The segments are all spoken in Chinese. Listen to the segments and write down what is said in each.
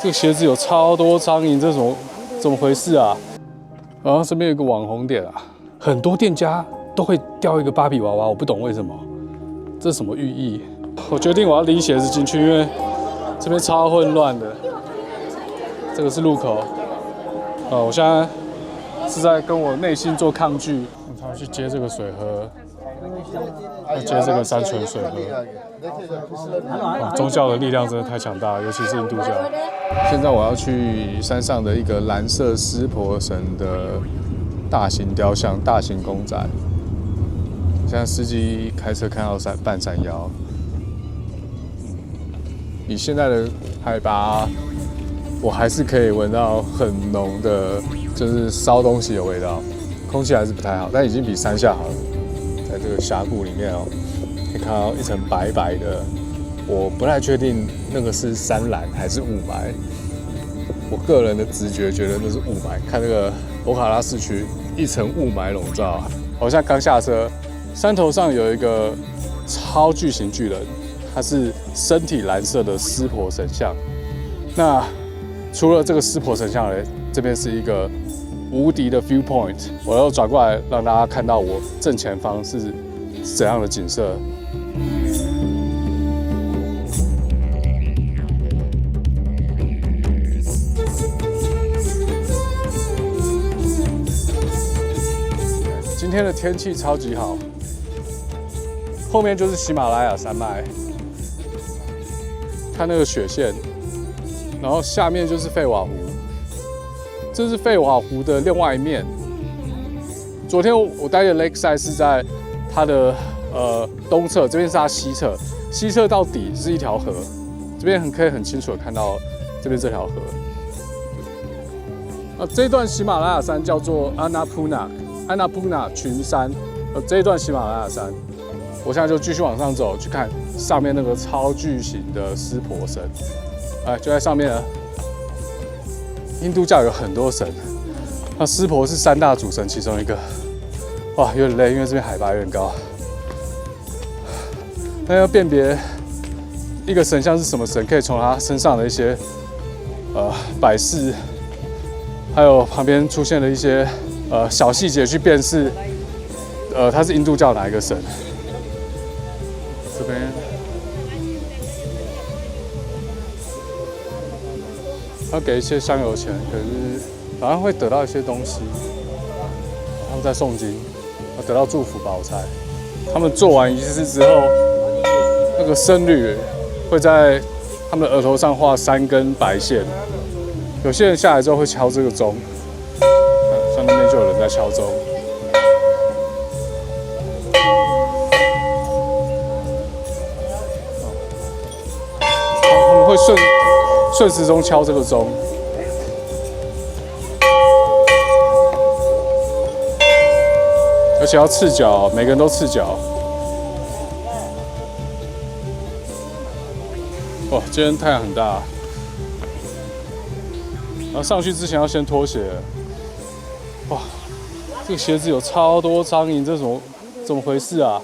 这个鞋子有超多苍蝇，这怎么回事啊？然后这边有个网红点啊，很多店家都会雕一个芭比娃娃，我不懂为什么，这是什么寓意？我决定我要拎鞋子进去，因为这边超混乱的。这个是入口，我现在是在跟我内心做抗拒，我才去接这个水喝。要接这个山泉水喝，宗教的力量真的太强大了，尤其是印度教。现在我要去山上的一个蓝色湿婆神的大型雕像、大型公仔。现在司机开车开到半山腰，以现在的海拔，我还是可以闻到很浓的，就是烧东西的味道，空气还是不太好，但已经比山下好了。在这个峡谷里面哦，可以看到一层白白的，我不太确定那个是山岚还是雾霾。我个人的直觉觉得那是雾霾。看那个博卡拉市区，一层雾霾笼罩。我现在刚下车，山头上有一个超巨型巨人，它是身体蓝色的湿婆神像。那除了这个湿婆神像呢，这边是一个无敌的 viewpoint， 我要转过来让大家看到我正前方是怎样的景色。今天的天气超级好，后面就是喜马拉雅山脉，看那个雪线，然后下面就是费瓦湖。这是费瓦湖的另外一面。昨天我待的 Lakeside 是在它的东侧，这边是它西侧，西侧到底是一条河，这边可以很清楚的看到这边这条河。这一段喜马拉雅山叫做 Annapurna 群山，这一段喜马拉雅山，我现在就继续往上走，去看上面那个超巨型的湿婆神，就在上面了。印度教有很多神，那湿婆是三大主神其中一个。哇，有点累，因为这边海拔有点高。那要辨别一个神像是什么神，可以从他身上的一些摆饰，还有旁边出现的一些小细节去辨识，他是印度教哪一个神。这边。要给一些香油钱，可是好像会得到一些东西。他们在诵经，要得到祝福宝财。他们做完仪式之后，那个僧侣会在他们的额头上画3根白线。有些人下来之后会敲这个钟，像那边就有人在敲钟。他们会顺时钟敲这个钟，而且要赤脚，每个人都赤脚。哇，今天太阳很大，然后上去之前要先脱鞋。哇，这个鞋子有超多苍蝇，这怎么回事啊？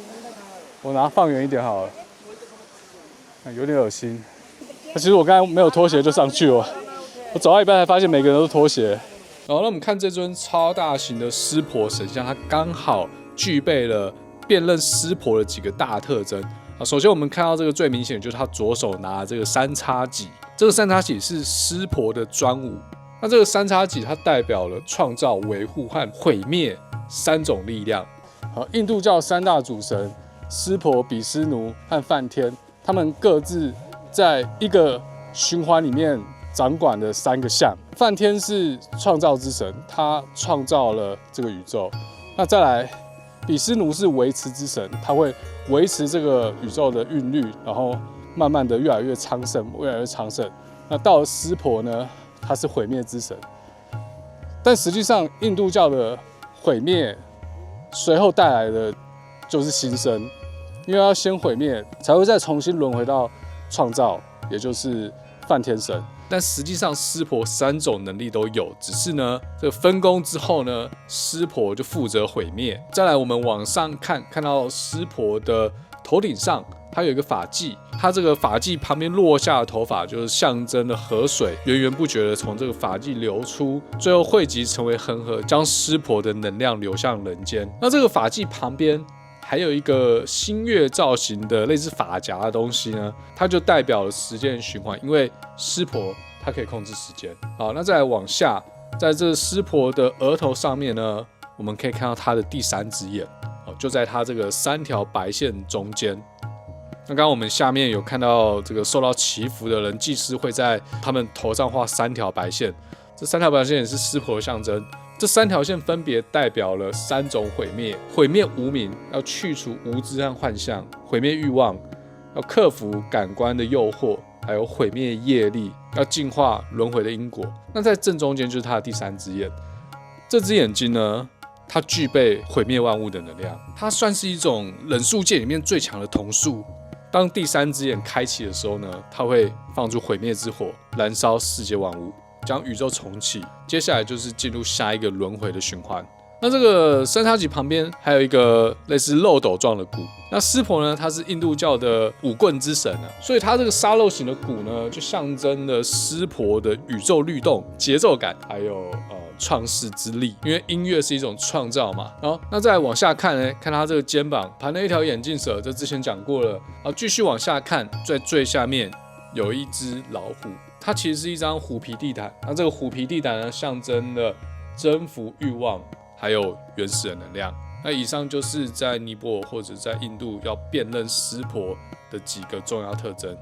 我拿放远一点好了，有点恶心。其实我刚才没有脱鞋就上去了，我走到一半才发现每个人都脱鞋。然后，那我们看这尊超大型的湿婆神像，它刚好具备了辨认湿婆的几个大特征。首先我们看到这个最明显的就是他左手拿这个三叉戟，这个三叉戟是湿婆的专武。那这个三叉戟它代表了创造、维护和毁灭3种力量。印度教3大主神湿婆、比湿奴和梵天，他们各自在一个循环里面掌管的3个象。梵天是创造之神，他创造了这个宇宙。那再来，比湿奴是维持之神，他会维持这个宇宙的韵律，然后慢慢的越来越昌盛，越来越昌盛。那到了湿婆呢，他是毁灭之神。但实际上，印度教的毁灭随后带来的就是新生，因为要先毁灭，才会再重新轮回到创造，也就是梵天神。但实际上湿婆3种能力都有，只是呢，这个分工之后呢，湿婆就负责毁灭。再来，我们往上看，看到湿婆的头顶上它有一个发髻，它这个发髻旁边落下的头发就是象征了河水源源不绝的从这个发髻流出，最后汇集成为恒河，将湿婆的能量流向人间。那这个发髻旁边还有一个星月造型的类似发夹的东西呢，它就代表了时间循环，因为湿婆它可以控制时间。好，那再来往下，在这湿婆的额头上面呢，我们可以看到它的第3只眼，就在它这个3条白线中间。那刚刚我们下面有看到这个受到祈福的人，祭司会在他们头上画3条白线，这3条白线也是湿婆的象征。这3条线分别代表了3种毁灭：毁灭无明，要去除无知和幻象；毁灭欲望，要克服感官的诱惑；还有毁灭业力，要净化轮回的因果。那在正中间就是它的第3只眼，这只眼睛呢，它具备毁灭万物的能量，它算是一种忍术界里面最强的瞳术。当第3只眼开启的时候呢，它会放出毁灭之火，燃烧世界万物，将宇宙重启。接下来就是进入下一个轮回的循环。那这个三叉戟旁边还有一个类似漏斗状的鼓。那湿婆呢，他是印度教的舞棍之神啊，所以他这个沙漏形的鼓呢，就象征了湿婆的宇宙律动、节奏感，还有创世之力。因为音乐是一种创造嘛。好，那再往下看呢，看他这个肩膀盘了一条眼镜蛇，这之前讲过了。好，继续往下看，在最下面有一只老虎，它其实是一张虎皮地毯。那这个虎皮地毯呢，象征了征服欲望，还有原始的能量。那以上就是在尼泊尔或者在印度要辨认湿婆的几个重要特征。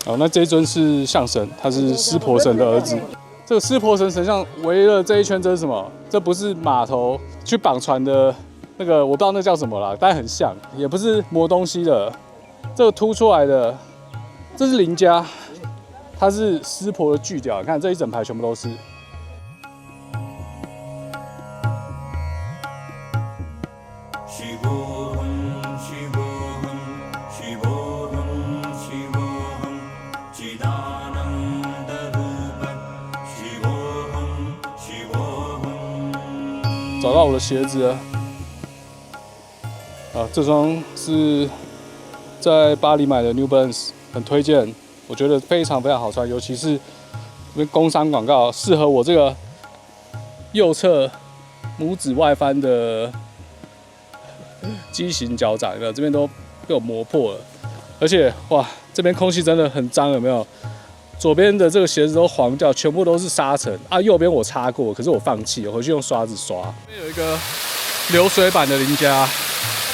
好，那这一尊是象神，他是湿婆神的儿子。这个湿婆神神像围了这一圈，这是什么？这不是码头去绑船的那个，我不知道那叫什么啦，但很像，也不是磨东西的。这个凸出来的，这是林家，它是湿婆的巨屌，你看这一整排全部都是。找到我的鞋子了，这双是在巴黎买的 New Balance， 很推荐，我觉得非常非常好穿，尤其是因为工商广告，适合我这个右侧拇指外翻的畸形脚掌，有没有？这边都被我磨破了，而且哇，这边空气真的很脏，有没有？左边的这个鞋子都黄掉，全部都是沙尘啊！右边我擦过，可是我放弃了，回去用刷子刷。这边有一个流水版的林家，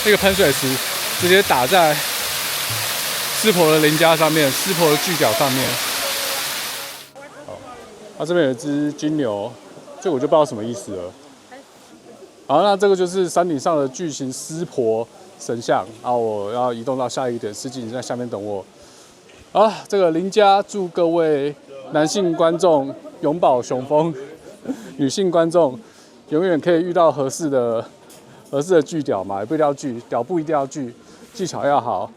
那个喷水池直接打在湿婆的林家上面，湿婆的巨角上面。好，这边有一只金牛，这我就不知道什么意思了。好，那这个就是山顶上的巨型湿婆神像啊！我要移动到下一个点，司机你在下面等我。好，这个林家祝各位男性观众永葆雄风，女性观众永远可以遇到合适的巨屌嘛，也不一定要巨屌，不一定要巨，技巧要好。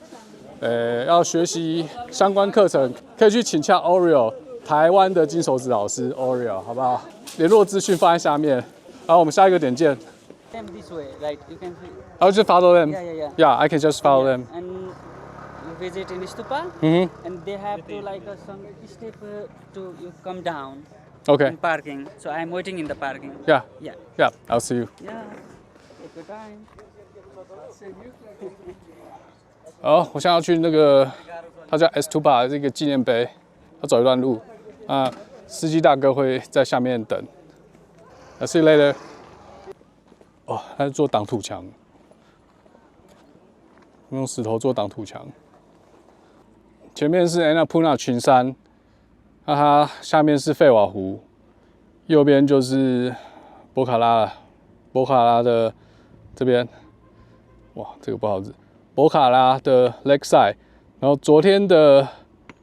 要学习相关课程，可以去请教 Oreo 台湾的金手指老师 Oreo， 好不好？联络资讯放在下面。好，我们下一个点见。This way, right? You can see. I'll just follow them. Yeah. Yeah, I can just follow them. And you visit in stupa, and they have to like some step to you come down. Okay. In parking. So I'm waiting in the parking. Yeah. Yeah. Yeah. I'll see you. Yeah. Take your time. 好，我现在要去那个，它叫 Stupa 这个纪念碑，要走一段路。司机大哥会在下面等。I'll see you later. 哦，他是做挡土墙，用石头做挡土墙。前面是 Annapurna 群山，那它下面是费瓦湖，右边就是博卡拉了。博卡拉的这边，哇，这个不好字。博卡拉的 Lakeside， 然后昨天的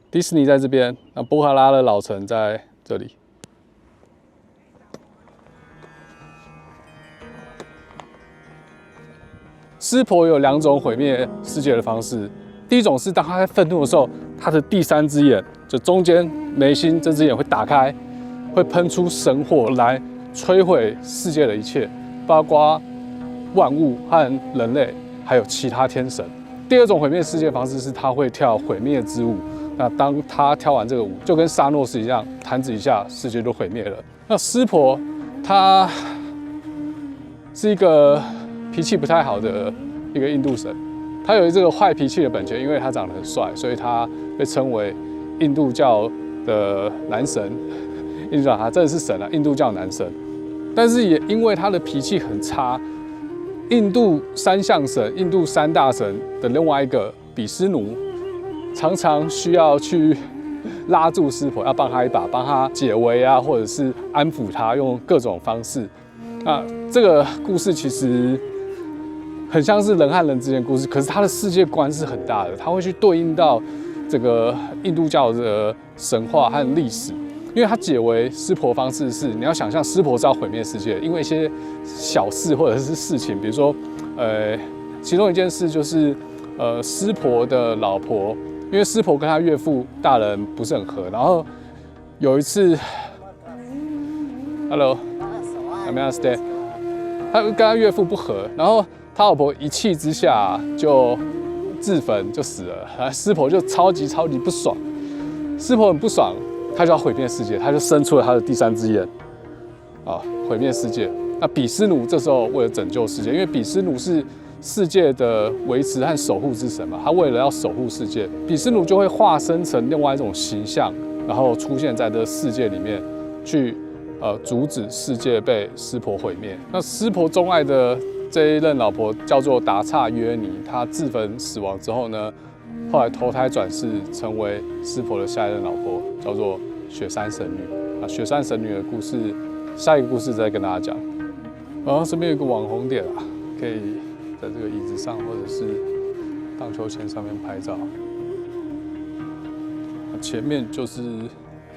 迪士尼在这边，那博卡拉的老城在这里。湿婆有2种毁灭世界的方式，第一种是当他在愤怒的时候，他的第3只眼，就中间眉心这只眼会打开，会喷出神火来摧毁世界的一切，包括万物和人类。还有其他天神。第二种毁灭世界方式是他会跳毁灭之舞。那当他跳完这个舞，就跟沙诺斯一样，弹指一下，世界就毁灭了。那湿婆他是一个脾气不太好的一个印度神，他有这个坏脾气的本钱，因为他长得很帅，所以他被称为印度教的男神。印度教他真的是神啊，印度教男神。但是也因为他的脾气很差，印度三象神、印度三大神的另外一个比湿奴，常常需要去拉住湿婆，要帮他一把，帮他解围啊，或者是安抚他，用各种方式。那这个故事其实很像是人和人之间的故事，可是它的世界观是很大的，它会去对应到这个印度教的神话和历史。因为它解围湿婆方式是，你要想象湿婆是要毁灭世界，因为一些小事或者是事情，比如说，其中一件事就是，湿婆的老婆，因为湿婆跟他岳父大人不是很合，然后有一次 ，Hello，I'm gonna stay， 他跟他岳父不合，然后他老婆一气之下就自焚就死了，湿婆就超级不爽，湿婆很不爽。他就要毁灭世界，他就生出了他的第三只眼，啊，毁灭世界。那比湿奴这时候为了拯救世界，因为比湿奴是世界的维持和守护之神嘛，他为了要守护世界，比湿奴就会化身成另外一种形象，然后出现在这世界里面，去阻止世界被湿婆毁灭。那湿婆钟爱的这一任老婆叫做达刹约尼，她自焚死亡之后呢，后来投胎转世成为湿婆的下一任老婆，叫做雪山神女。那雪山神女的故事，下一个故事再跟大家讲。然后这边有一个网红点啊，可以在这个椅子上或者是荡秋千上面拍照。前面就是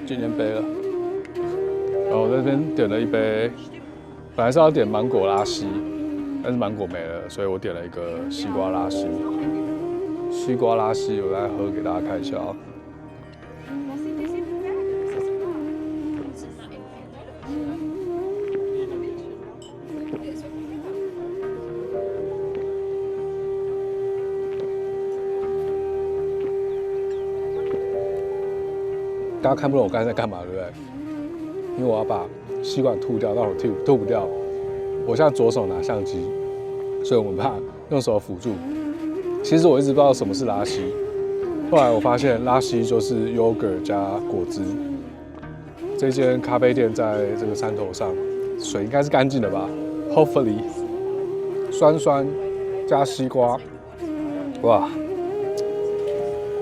纪念碑了。然后我在这边点了一杯，本来是要点芒果拉稀，但是芒果没了，所以我点了一个西瓜拉稀。西瓜拉稀，我来喝给大家看一下啊。大家看不懂我刚才在干嘛，对不对？因为我要把吸管吐掉，但我吐不掉。我现在左手拿相机，所以我们怕用手辅助。其实我一直不知道什么是拉稀，后来我发现拉稀就是 yogurt 加果汁。这间咖啡店在这个山头上，水应该是干净的吧 ？Hopefully， 酸酸加西瓜，哇，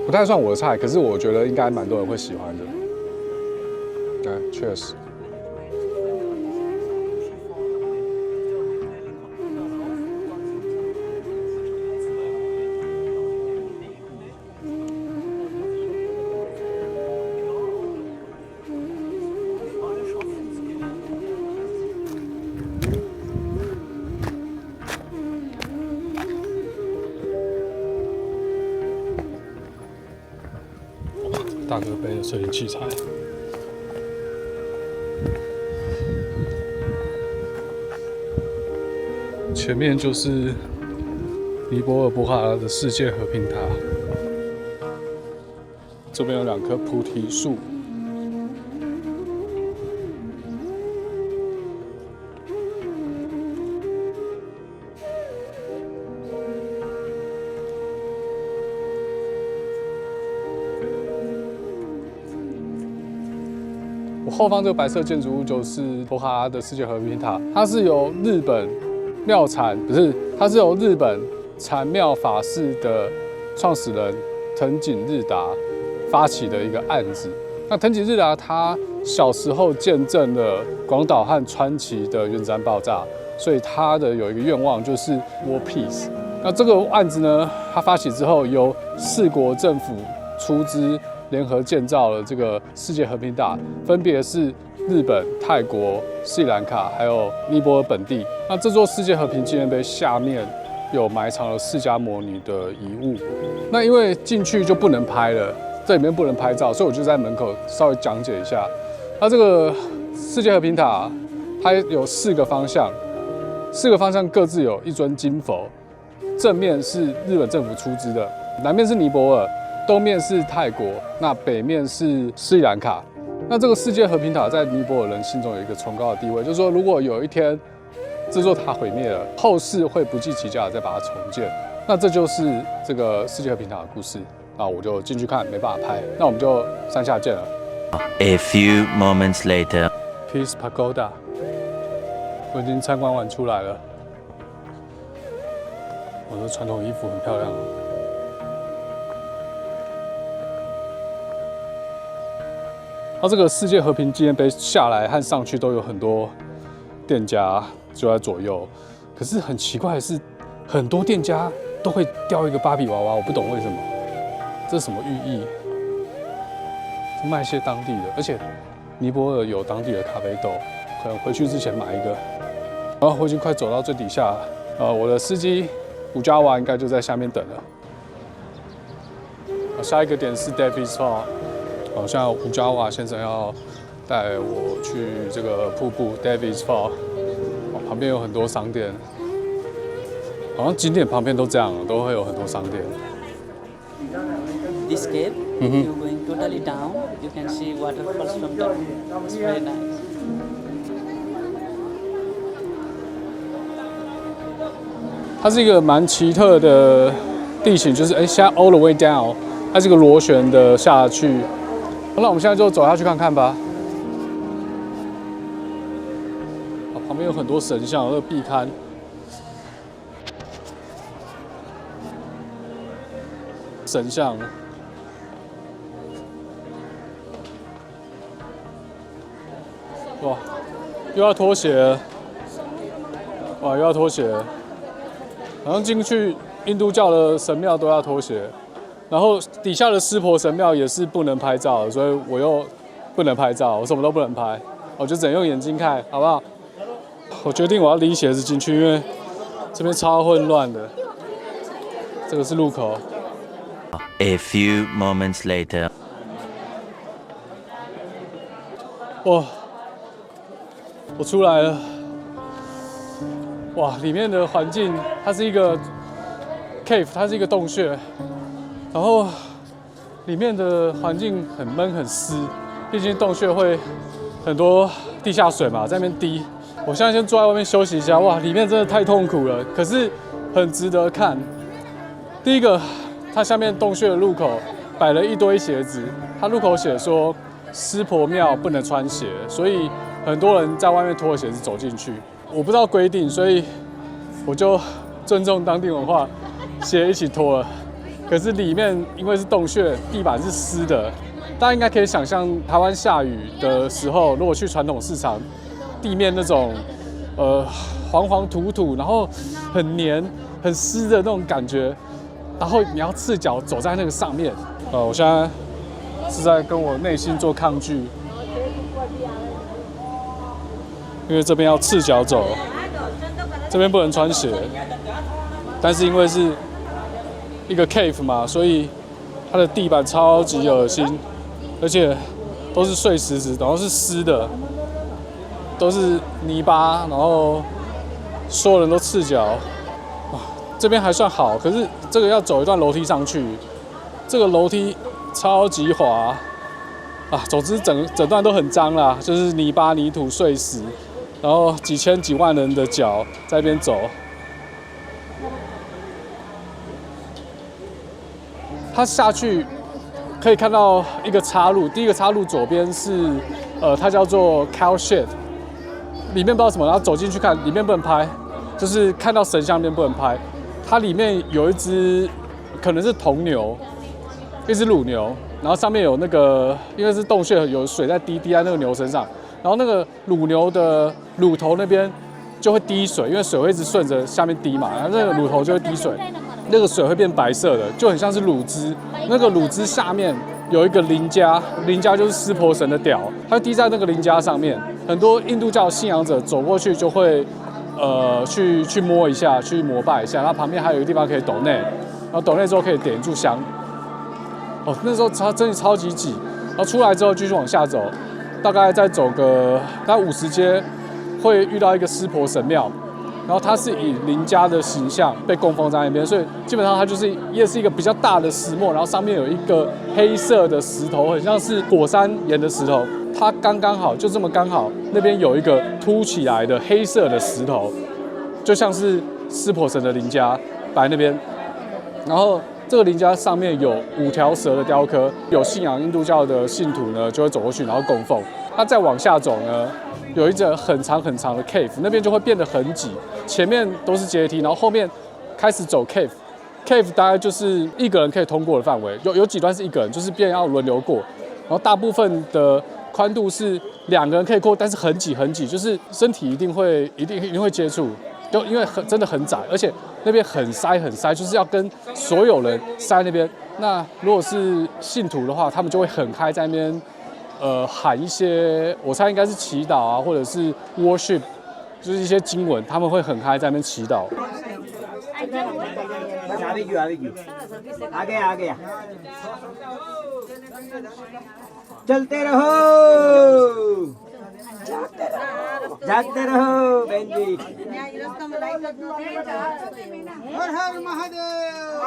不太算我的菜，可是我觉得应该蛮多人会喜欢的。确实。大哥背的摄影器材。前面就是尼泊尔博卡拉的世界和平塔，这边有2棵菩提树。我后方这个白色建筑物就是博卡拉的世界和平塔，它是由日本妙禅它是由日本禅妙法寺的创始人藤井日达发起的一个案子。那藤井日达他小时候见证了广岛和川崎的原子弹爆炸，所以他的有一个愿望就是 World Peace。那这个案子呢，他发起之后，由4国政府出资联合建造了这个世界和平塔，分别是日本、泰国、斯里兰卡还有尼泊尔本地。那这座世界和平纪念碑下面有埋藏了释迦牟尼的遗物。那因为进去就不能拍了，这里面不能拍照，所以我就在门口稍微讲解一下。它这个世界和平塔，它有4个方向，4个方向各自有一尊金佛。正面是日本政府出资的，南面是尼泊尔，东面是泰国，那北面是斯里兰卡。那这个世界和平塔在尼泊尔人心中有一个崇高的地位，就是说，如果有一天这座塔毁灭了，后世会不计其价的再把它重建。那这就是这个世界和平塔的故事。那我就进去看，没办法拍，那我们就山下见了。A few moments later. Peace Pagoda， 我已经参观完出来了。我的传统衣服很漂亮。它这个世界和平纪念碑下来和上去都有很多店家就在左右，可是很奇怪的是，很多店家都会雕一个芭比娃娃，我不懂为什么，这是什么寓意？是卖一些当地的，而且尼泊尔有当地的咖啡豆，可能回去之前买一个。然后我已经快走到最底下了，我的司机古加瓦应该就在下面等了。下一个点是 Davis Fall。好像吴加瓦先生要带我去这个瀑布 Davis Fall， 旁边有很多商店，好像景点旁边都这样，都会有很多商店。This cave, you're going totally down. You can see waterfalls from top. It's very nice. 它是一个蛮奇特的地形，就是现在 all the way down， 它是一个螺旋的下去。好，那我们现在就走下去看看吧。旁边有很多神像，那个壁龛。神像。哇，又要脱鞋了。哇，又要脱鞋了。好像进去印度教的神庙都要脱鞋。然后底下的湿婆神庙也是不能拍照的，所以我又不能拍照，我什么都不能拍，我就只能用眼睛看，好不好？我决定我要拎鞋子进去，因为这边超混乱的。这个是入口。A few moments later. 哇，我出来了。哇，里面的环境它是一个 cave， 它是一个洞穴。然后里面的环境很闷很湿，毕竟洞穴会很多地下水嘛，在那边滴。我现在先坐在外面休息一下。哇，里面真的太痛苦了，可是很值得看。第一个，它下面洞穴的入口摆了一堆鞋子，它入口写说湿婆庙不能穿鞋，所以很多人在外面脱鞋子走进去。我不知道规定，所以我就尊重当地文化，鞋一起脱了。可是里面因为是洞穴，地板是湿的，大家应该可以想象台湾下雨的时候，如果去传统市场，地面那种黄黄土土，然后很黏、很湿的那种感觉，然后你要赤脚走在那个上面。我现在是在跟我内心做抗拒，因为这边要赤脚走，这边不能穿鞋，但是因为是一个 cave 嘛，所以它的地板超级恶心，而且都是碎石子，然后是湿的，都是泥巴，然后所有人都赤脚。哇，这边还算好，可是这个要走一段楼梯上去，这个楼梯超级滑啊！总之整段都很脏啦，就是泥巴、泥土、碎石，然后几千几万人的脚在那边走。它下去可以看到一个岔路，第一个岔路左边是它叫做 cow shed， 里面不知道什么，然后走进去看，里面不能拍，就是看到神像那边不能拍。它里面有一只可能是铜牛，一只乳牛，然后上面有那个因为是洞穴有水在滴在那个牛身上，然后那个乳牛的乳头那边就会滴水，因为水会一直顺着下面滴嘛，然后那个乳头就会滴水。那个水会变白色的，就很像是乳汁。那个乳汁下面有一个灵家，灵家就是湿婆神的屌，它滴在那个灵家上面。很多印度教信仰者走过去就会，去摸一下，去膜拜一下。它旁边还有一个地方可以抖内，然后抖内之后可以点一炷香。哦，那时候真的超级挤。然后出来之后继续往下走，大概再走个大概50阶，会遇到一个湿婆神庙。然后它是以林家的形象被供奉在那边，所以基本上它就是也是一个比较大的石磨，然后上面有一个黑色的石头，很像是火山岩的石头，它刚刚好就这么刚好，那边有一个凸起来的黑色的石头，就像是湿婆神的林家摆那边，然后。这个林家上面有5条蛇的雕刻，有信仰印度教的信徒呢就会走过去，然后供奉。它再往下走呢，有一个很长很长的 cave， 那边就会变得很挤，前面都是阶梯，然后后面开始走 cave 大概就是1个人可以通过的范围，有几段是1个人，就是别人要轮流过，然后大部分的宽度是2个人可以过，但是很挤很挤，就是身体一定会接触。就因为真的很窄，而且那边很塞，就是要跟所有人塞那边。那如果是信徒的话，他们就会很嗨在那边，喊一些，我猜应该是祈祷啊，或者是 worship， 就是一些经文，他们会很嗨在那边祈祷。चलते रहो जागते रहो बहन जी हर हर महादेव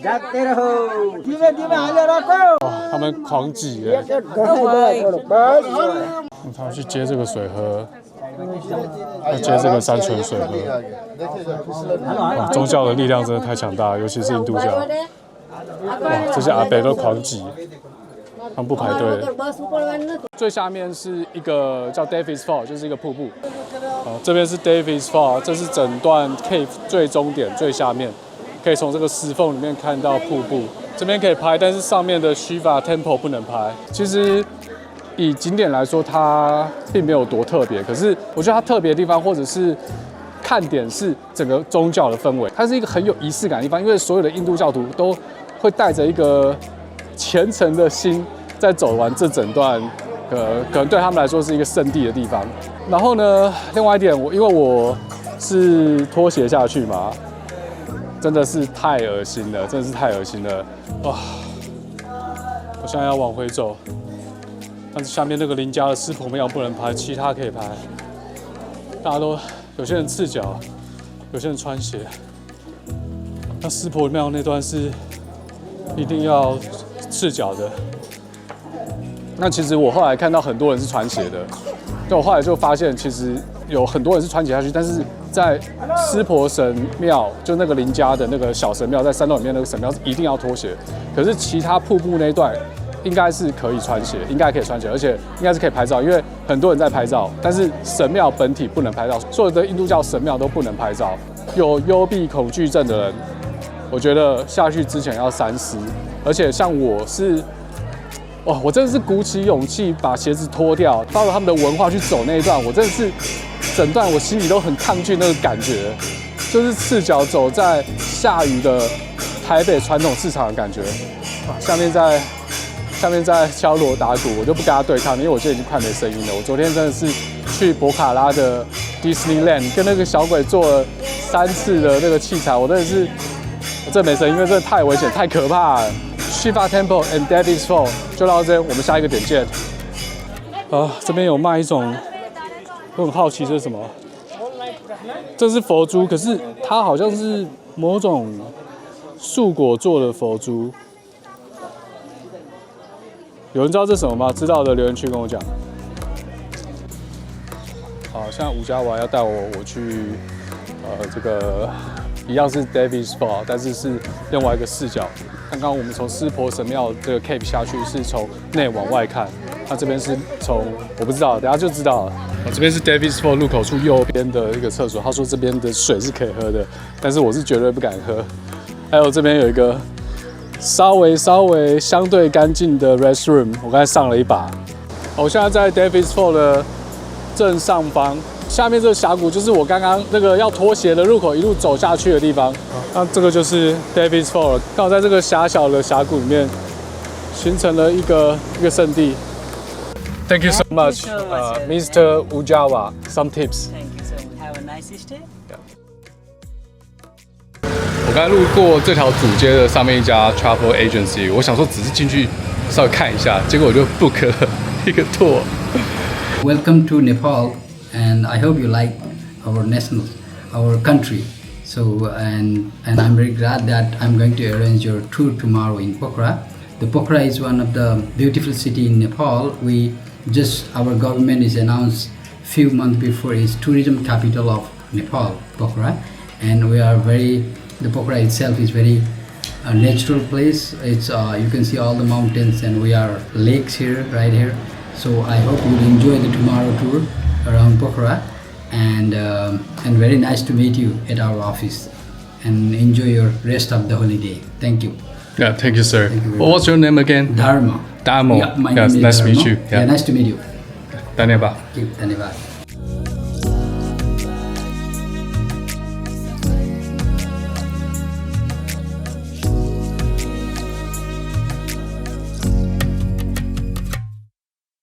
जागते रहो धीरे धीरे आगे रखो 他们狂挤耶，他们去接这个水喝，要接这个山泉水喝。哇，宗教的力量真的太强大了，尤其是印度教。哇，这些阿伯都狂挤，他们不排队。最下面是一个叫 Davis Fall， 就是一个瀑布。这边是 Davis Fall， 这是整段 cave 最终点最下面，可以从这个石缝里面看到瀑布。这边可以拍，但是上面的 Shiva Temple 不能拍。其实以景点来说，它并没有多特别，可是我觉得它特别的地方，或者是看点是整个宗教的氛围，它是一个很有仪式感的地方，因为所有的印度教徒都会带着一个虔诚的心，在走完这整段，可能对他们来说是一个圣地的地方。然后呢，另外一点，因为我是拖鞋下去嘛，真的是太恶心了，真的是太恶心了，哇！我现在要往回走，但是下面那个林家的湿婆庙不能拍，其他可以拍。大家都有些人赤脚，有些人穿鞋。那湿婆庙那段是一定要赤脚的。那其实我后来看到很多人是穿鞋的，但我后来就发现，其实有很多人是穿鞋下去，但是在湿婆神庙，就那个林家的那个小神庙，在山洞里面那个神庙是一定要脱鞋。可是其他瀑布那一段应该是可以穿鞋，应该可以穿鞋，而且应该是可以拍照，因为很多人在拍照。但是神庙本体不能拍照，所有的印度教神庙都不能拍照。有幽闭恐惧症的人，我觉得下去之前要三思。而且像我是，哇，我真的是鼓起勇气把鞋子脱掉，照着他们的文化去走那一段，我真的是整段我心里都很抗拒那个感觉，就是赤脚走在下雨的台北传统市场的感觉。下面在敲锣打鼓，我就不跟他对抗，因为我现在已经快没声音了。我昨天真的是去博卡拉的 Disneyland 跟那个小鬼做了3次的那个器材，我真的是，我真的没声音，因为真的太危险、太可怕了。Shiva Temple and Davis Fall 就到这边，我们下一个点见。这边有卖一种，我很好奇这是什么？这是佛珠，可是它好像是某种树果做的佛珠。有人知道这是什么吗？知道的留言区跟我讲。好，现在吴家娃要带我去，这个一样是 Davis Fall， 但是是另外一个视角。刚刚我们从湿婆神庙这个 cave 下去，是从内往外看。那这边是从我不知道，等下就知道了。这边是 Davis Fall 入口处右边的一个厕所，他说这边的水是可以喝的，但是我是绝对不敢喝。还有这边有一个稍微相对干净的 restroom， 我刚才上了一把。我现在在 Davis Fall 的正上方，下面这个峡谷就是我刚刚那个要脱鞋的入口一路走下去的地方。那这个就是 Davis Fall， 刚好在这个狭小的峡谷里面形成了一个圣地。Thank you so much, Mr. Ujjawa. Some tips. Thank you so much. Have a nice stay. 我刚才路过这条主街的上面一家 travel agency， 我想说只是进去稍微看一下，结果我就 book 了一个 tour。Welcome to Nepal, and I hope you like our country. So, and I'm very glad that I'm going to arrange your tour tomorrow in Pokhara. The Pokhara is one of the beautiful city in Nepal. Our government is announced few months before is tourism capital of Nepal, Pokhara, and the Pokhara itself is very natural place. It's you can see all the mountains, and we are lakes here, right here. So I hope you'll enjoy the tomorrow tour around Pokhara, and very nice to meet you at our office, and enjoy your rest of the holiday. Thank you. Yeah, thank you, sir. Thank you very What's your name again? Dharma. Damo. Yeah, my Yes, name is nice to meet Dharma. you. Yeah, nice to meet you. Dhanyabad. Dhanyabad.